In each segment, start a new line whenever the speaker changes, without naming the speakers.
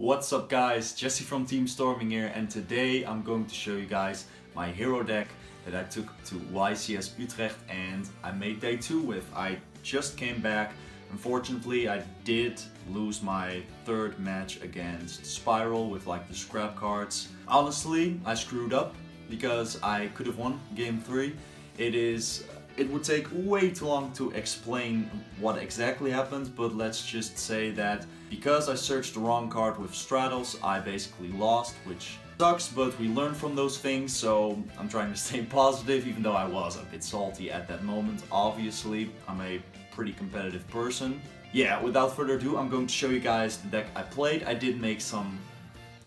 What's up guys, Jesse from Team Storming here, and today I'm going to show you guys my hero deck that I took to YCS Utrecht and I made day 2 with. I just came back. Unfortunately, I did lose my third match against Spiral with like the scrap cards. Honestly, I screwed up because I could have won game 3. It would take way too long to explain what exactly happened, but let's just say that because I searched the wrong card with Stratos, I basically lost, which sucks, but we learn from those things, so I'm trying to stay positive, even though I was a bit salty at that moment. Obviously, I'm a pretty competitive person. Yeah, without further ado, I'm going to show you guys the deck I played. I did make some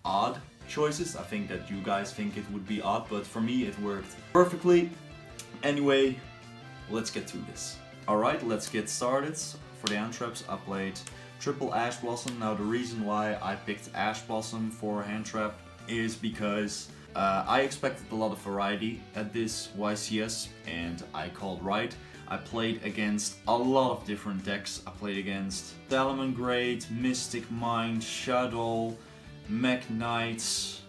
odd choices. I think that you guys think it would be odd, but for me it worked perfectly. Anyway, let's get to this. Alright, let's get started. For the hand traps, I played triple Ash Blossom. Now the reason why I picked Ash Blossom for hand trap is because I expected a lot of variety at this YCS and I called right. I played against a lot of different decks. I played against Salamangreat, Mystic Mind, Shadow, Mech Knights,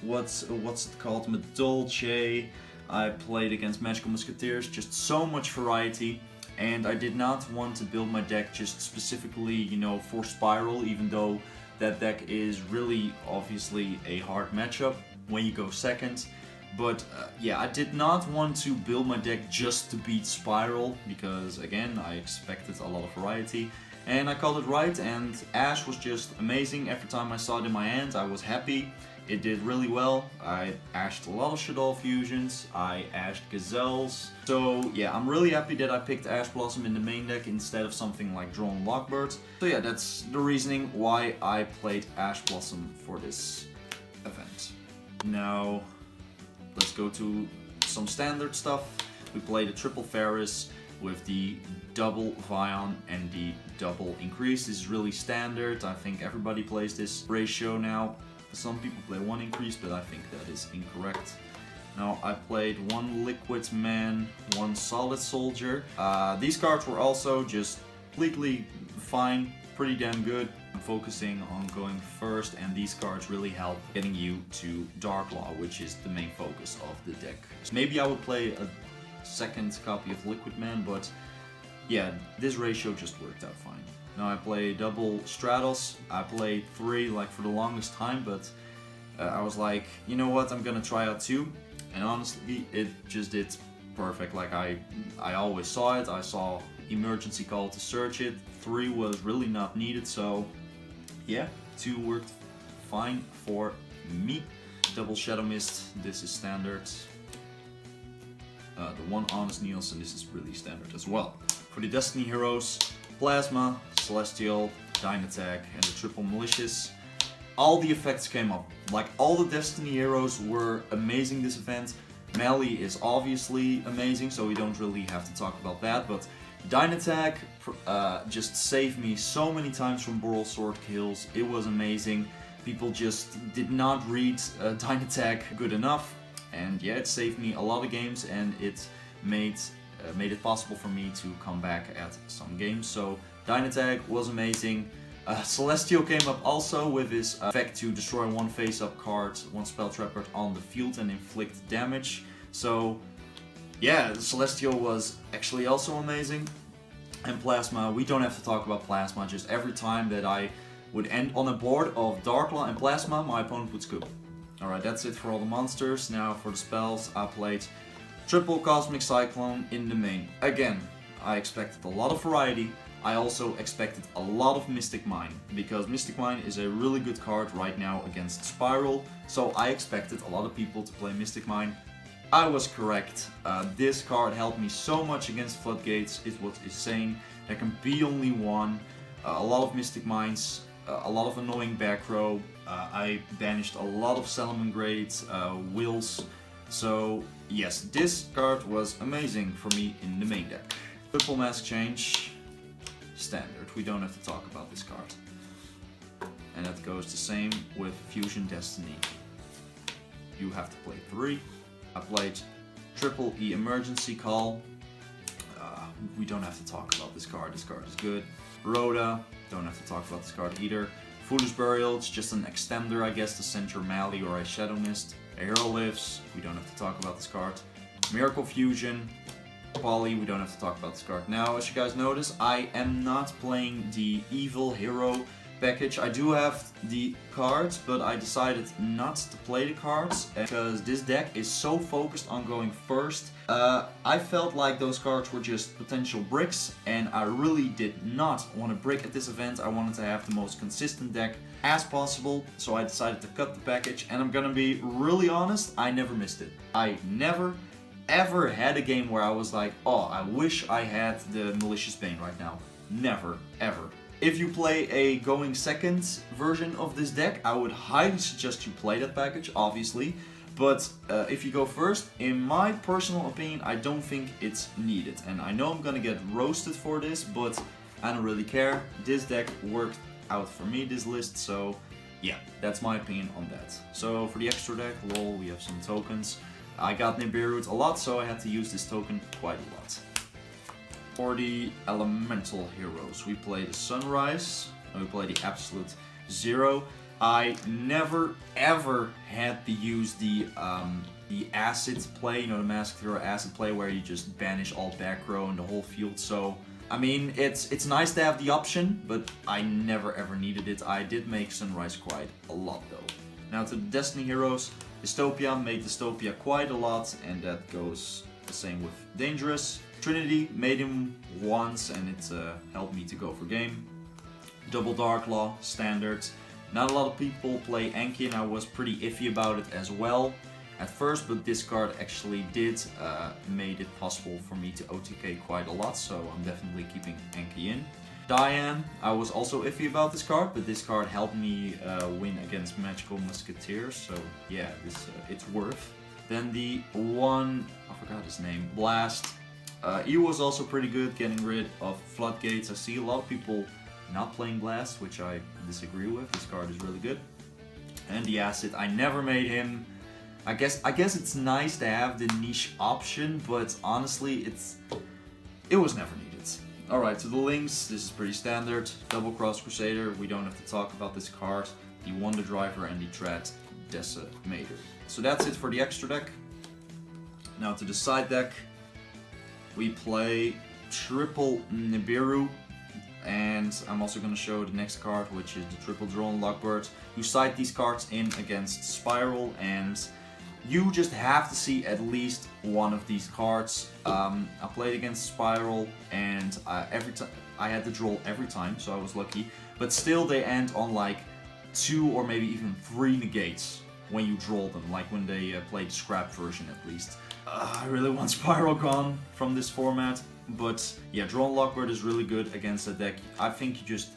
what's it called, Medolce. I played against Magical Musketeers, just so much variety, and I did not want to build my deck just specifically, you know, for Spiral, even though that deck is really obviously a hard matchup when you go second. But yeah, I did not want to build my deck just to beat Spiral, because again, I expected a lot of variety. And I called it right, and Ash was just amazing. Every time I saw it in my hand, I was happy. It did really well. I ashed a lot of Shadow fusions, I ashed Gazelles. So yeah, I'm really happy that I picked Ash Blossom in the main deck instead of something like Drone Lockbird. So yeah, that's the reasoning why I played Ash Blossom for this event. Now, let's go to some standard stuff. We played a triple Ferris with the double Vion and the double increase. This is really standard. I think everybody plays this ratio now. Some people play one increase, but I think that is incorrect. Now I played one Liquid Man, one Solid Soldier. These cards were also just completely fine, pretty damn good. I'm focusing on going first, and these cards really help getting you to Dark Law, which is the main focus of the deck. So maybe I would play a second copy of Liquid Man, but yeah, this ratio just worked out fine. Now I play double Stratos. I played 3 like for the longest time, but I was like, you know what, I'm gonna try out 2, and honestly it just did perfect. Like I always saw it. I saw emergency call to search it. 3 was really not needed, so yeah, 2 worked fine for me. Double Shadow Mist, this is standard. The one Honest Nielsen, this is really standard as well. For the Destiny heroes, Plasma, Celestial, Dynatek, and the triple Malicious. All the effects came up. Like, all the Destiny heroes were amazing this event. Melee is obviously amazing, so we don't really have to talk about that, but Dynatek just saved me so many times from Boral Sword kills. It was amazing. People just did not read Dynatek good enough, and yeah, it saved me a lot of games, and it made it possible for me to come back at some games. So Dynatek was amazing. Celestial came up also with his effect to destroy one face-up card, one spell trap card on the field and inflict damage. So yeah, Celestial was actually also amazing. And Plasma, we don't have to talk about Plasma. Just every time that I would end on a board of Darklaw and Plasma, my opponent would scoop. Alright, that's it for all the monsters. Now for the spells, I played triple Cosmic Cyclone in the main. Again, I expected a lot of variety. I also expected a lot of Mystic Mine, because Mystic Mine is a really good card right now against Spiral, so I expected a lot of people to play Mystic Mine. I was correct. This card helped me so much against Floodgates. It was insane. There can be only one. A lot of Mystic Mines, a lot of annoying back row. I banished a lot of Salamangreat, Wills. So yes, this card was amazing for me in the main deck. Triple Mask Change, standard. We don't have to talk about this card. And that goes the same with Fusion Destiny. You have to play 3. I played triple E Emergency Call. We don't have to talk about this card. This card is good. Rhoda, don't have to talk about this card either. Foolish Burial, it's just an extender, I guess, to send your Mali or a Shadow Mist. A Hero Lives, we don't have to talk about this card. Miracle Fusion, Poly, we don't have to talk about this card. Now, as you guys notice, I am not playing the Evil Hero package. I do have the cards, but I decided not to play the cards because this deck is so focused on going first. I felt like those cards were just potential bricks, and I really did not want to brick at this event. I wanted to have the most consistent deck as possible, so I decided to cut the package, and I'm gonna be really honest, I never missed it. I never ever had a game where I was like, oh, I wish I had the Malicious Bane right now. Never, ever. If you play a going second version of this deck, I would highly suggest you play that package, obviously. But if you go first, in my personal opinion, I don't think it's needed. And I know I'm gonna get roasted for this, but I don't really care. This deck worked out for me, this list, so yeah, that's my opinion on that. So for the extra deck, lol, we have some tokens. I got Nibiru a lot, so I had to use this token quite a lot. For the elemental heroes, we play the Sunrise, and we play the Absolute Zero. I never ever had to use the acid play, you know, the Masked Hero acid play, where you just banish all back row and the whole field. So I mean, it's nice to have the option, but I never ever needed it. I did make Sunrise quite a lot though. Now to the Destiny heroes, Dystopia made Dystopia quite a lot, and that goes the same with Dangerous. Trinity made him once, and it helped me to go for game. Double Dark Law, standard. Not a lot of people play Anki, and I was pretty iffy about it as well at first, but this card actually did made it possible for me to OTK quite a lot, so I'm definitely keeping Anki in. Diane, I was also iffy about this card, but this card helped me win against Magical Musketeers, so yeah, this it's worth. Then the one, I forgot his name, Blast. He was also pretty good getting rid of Floodgates. I see a lot of people not playing Blast, which I disagree with. This card is really good. And the Acid, I never made him. I guess it's nice to have the niche option, but honestly, it was never needed. Alright, so the links, this is pretty standard. Double Cross Crusader, we don't have to talk about this card. The Wonder Driver and the Dread Decimator. So that's it for the extra deck. Now to the side deck, we play triple Nibiru, and I'm also going to show the next card, which is the triple Drone Lockbird. You side these cards in against Spiral, and you just have to see at least one of these cards. I played against Spiral, and every time I had to draw every time, so I was lucky. But still, they end on like 2 or maybe even 3 negates when you draw them, like when they played Scrap version at least. I really want Spiral gone from this format, but yeah, Drone Lockbird is really good against a deck. I think you just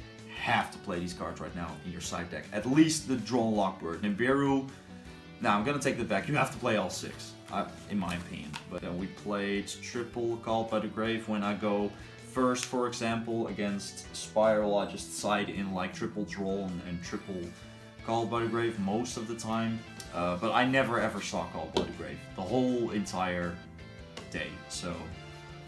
have to play these cards right now in your side deck. At least the Drone Lockbird. Nibiru, now I'm gonna take that back. You have to play all 6, in my opinion. But then we played triple Called by the Grave. When I go first, for example, against Spiral, I just side in like triple Drone and triple Called by the Grave most of the time. But I never ever saw Called by the Grave the whole entire day. So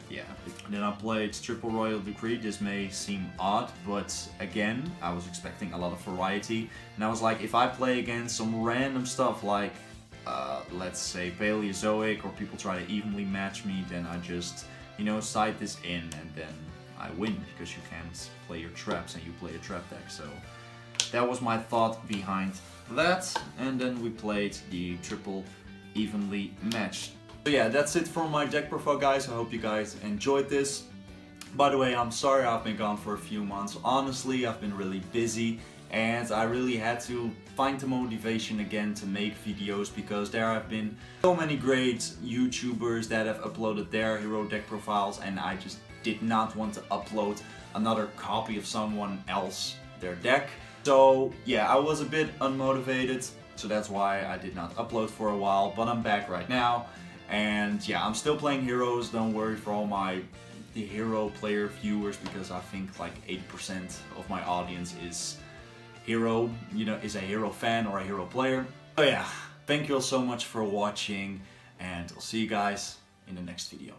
yeah. And then I played triple Royal Decree. This may seem odd, but again, I was expecting a lot of variety. And I was like, if I play against some random stuff like, let's say Paleozoic, or people try to evenly match me, then I just, you know, side this in, and then I win, because you can't play your traps and you play a trap deck. So that was my thought behind that. And then we played the triple evenly matched. So yeah, that's it for my deck profile, guys. I hope you guys enjoyed this. By the way, I'm sorry I've been gone for a few months. Honestly, I've been really busy, and I really had to find the motivation again to make videos, because there have been so many great YouTubers that have uploaded their hero deck profiles, and I just did not want to upload another copy of someone else their deck. So yeah, I was a bit unmotivated, so that's why I did not upload for a while, but I'm back right now. And yeah, I'm still playing heroes, don't worry for all the hero player viewers, because I think like 80% of my audience is hero, you know, is a hero fan or a hero player. So yeah, thank you all so much for watching, and I'll see you guys in the next video.